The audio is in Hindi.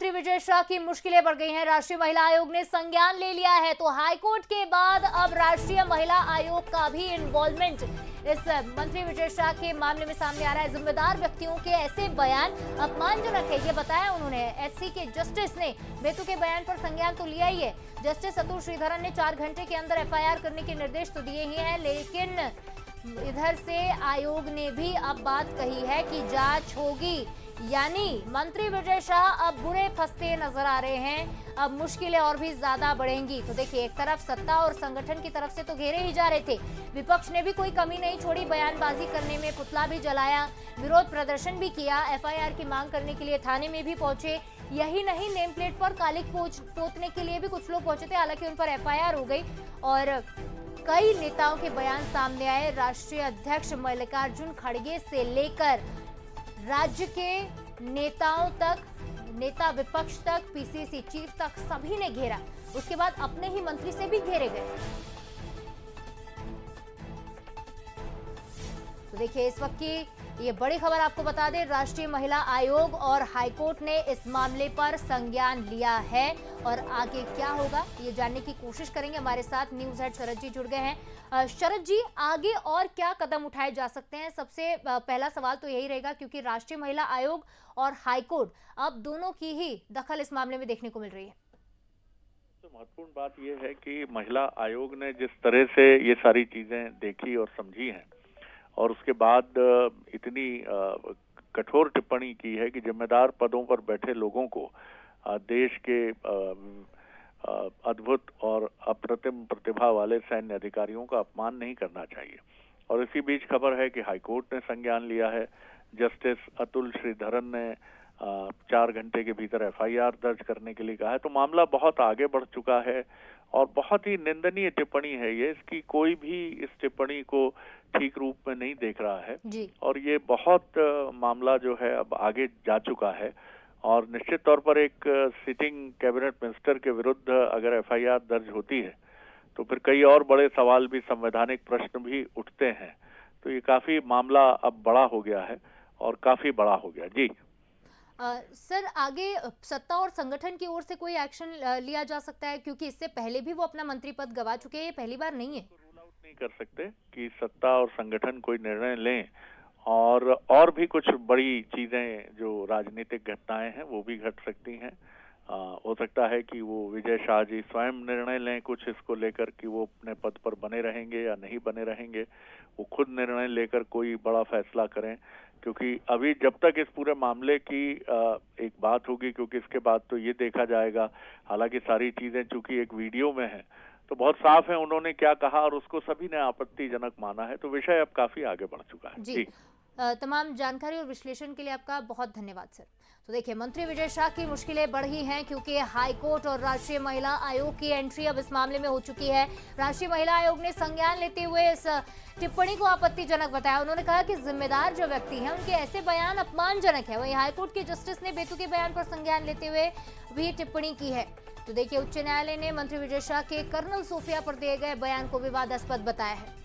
मंत्री विजय शाह की मुश्किलें बढ़ गई हैं। राष्ट्रीय महिला आयोग ने संज्ञान ले लिया है, तो हाईकोर्ट के बाद अब राष्ट्रीय महिला आयोग का भी इन्वॉल्वमेंट इस मंत्री विजय शाह के मामले में सामने आ रहा है। जिम्मेदार व्यक्तियों के ऐसे बयान अपमानजनक है, ये बताया उन्होंने। एससी के जस्टिस ने बेतु के बयान पर संज्ञान तो लिया ही है। जस्टिस अतुल श्रीधरन ने 4 घंटे के अंदर एफआईआर करने के निर्देश तो दिए ही हैं, लेकिन इधर से आयोग ने भी अब बात कही है कि जांच होगी। यानी मंत्री विजय शाह अब बुरे फंसते नजर आ रहे हैं, अब मुश्किलें और भी ज्यादा बढ़ेंगी। तो देखिए, एक तरफ सत्ता और संगठन की तरफ से तो घेरे ही जा रहे थे, विपक्ष ने भी कोई कमी नहीं छोड़ी, बयानबाजी करने में पुतला भी जलाया, विरोध प्रदर्शन भी किया, एफआईआर की मांग करने के लिए थाने में भी पहुंचे। यही नहीं, नेम प्लेट पर कालिक पोतने के लिए भी कुछ लोग पहुंचे थे, हालांकि उन पर एफआईआर हो गई और कई नेताओं के बयान सामने आए। राष्ट्रीय अध्यक्ष मल्लिकार्जुन खड़गे से लेकर राज्य के नेताओं तक, नेता विपक्ष तक, पीसीसी चीफ तक सभी ने घेरा। उसके बाद अपने ही मंत्री से भी घेरे गए। तो देखिए, इस वक्त की ये बड़ी खबर आपको बता दें, राष्ट्रीय महिला आयोग और हाईकोर्ट ने इस मामले पर संज्ञान लिया है और आगे क्या होगा ये जानने की कोशिश करेंगे। हमारे साथ न्यूज हेड शरद जी जुड़ गए हैं। शरद जी, आगे और क्या कदम उठाए जा सकते हैं? सबसे पहला सवाल तो यही रहेगा, क्योंकि राष्ट्रीय महिला आयोग और हाईकोर्ट अब दोनों की ही दखल इस मामले में देखने को मिल रही है। तो महत्वपूर्ण बात यह है कि महिला आयोग ने जिस तरह से ये सारी चीजें देखी और समझी हैं और उसके बाद इतनी कठोर टिप्पणी की है कि जिम्मेदार पदों पर बैठे लोगों को देश के अद्भुत और अप्रतिम प्रतिभा वाले सैन्य अधिकारियों का अपमान नहीं करना चाहिए। और इसी बीच खबर है कि हाईकोर्ट ने संज्ञान लिया है। जस्टिस अतुल श्रीधरन ने 4 घंटे के भीतर एफआईआर दर्ज करने के लिए कहा है। तो मामला बहुत आगे बढ़ चुका है और बहुत ही निंदनीय टिप्पणी है ये। इसकी कोई भी इस टिप्पणी को ठीक रूप में नहीं देख रहा है जी। और ये बहुत मामला जो है अब आगे जा चुका है और निश्चित तौर पर एक सिटिंग कैबिनेट मिनिस्टर के विरुद्ध अगर एफआईआर दर्ज होती है तो फिर कई और बड़े सवाल भी, संवैधानिक प्रश्न भी उठते हैं। तो ये काफी मामला अब बड़ा हो गया है और काफी बड़ा हो गया। जी सर, आगे सत्ता और संगठन की ओर से कोई एक्शन लिया जा सकता है, क्योंकि इससे पहले भी वो अपना मंत्री पद गवा चुके हैं, ये पहली बार नहीं है। रूल आउट नहीं कर सकते कि सत्ता और संगठन कोई निर्णय लें और भी कुछ बड़ी चीजें जो राजनीतिक घटनाएं हैं वो भी घट सकती हैं। हो सकता है कि वो विजय शाह जी स्वयं निर्णय लें कुछ इसको लेकर कि वो अपने पद पर बने रहेंगे या नहीं बने रहेंगे। वो खुद निर्णय लेकर कोई बड़ा फैसला करें, क्योंकि अभी जब तक इस पूरे मामले की एक बात होगी, क्योंकि इसके बाद तो ये देखा जाएगा। हालांकि सारी चीजें चूंकि एक वीडियो में है तो बहुत साफ है उन्होंने क्या कहा और उसको सभी ने आपत्तिजनक माना है। तो विषय अब काफी आगे बढ़ चुका है। जी। तमाम जानकारी और विश्लेषण के लिए आपका बहुत धन्यवाद सर। तो देखिए, मंत्री विजय शाह की मुश्किलें बढ़ी हैं, क्योंकि हाईकोर्ट और राष्ट्रीय महिला आयोग की एंट्री अब इस मामले में हो चुकी है। राष्ट्रीय महिला आयोग ने संज्ञान लेते हुए इस टिप्पणी को आपत्तिजनक बताया। उन्होंने कहा कि जिम्मेदार जो व्यक्ति हैं उनके ऐसे बयान अपमानजनक है। वहीं हाईकोर्ट के जस्टिस ने बेतु के बयान पर संज्ञान लेते हुए भी टिप्पणी की है। तो देखिए, उच्च न्यायालय ने मंत्री विजय शाह के कर्नल सोफिया पर दिए गए बयान को विवादास्पद बताया है।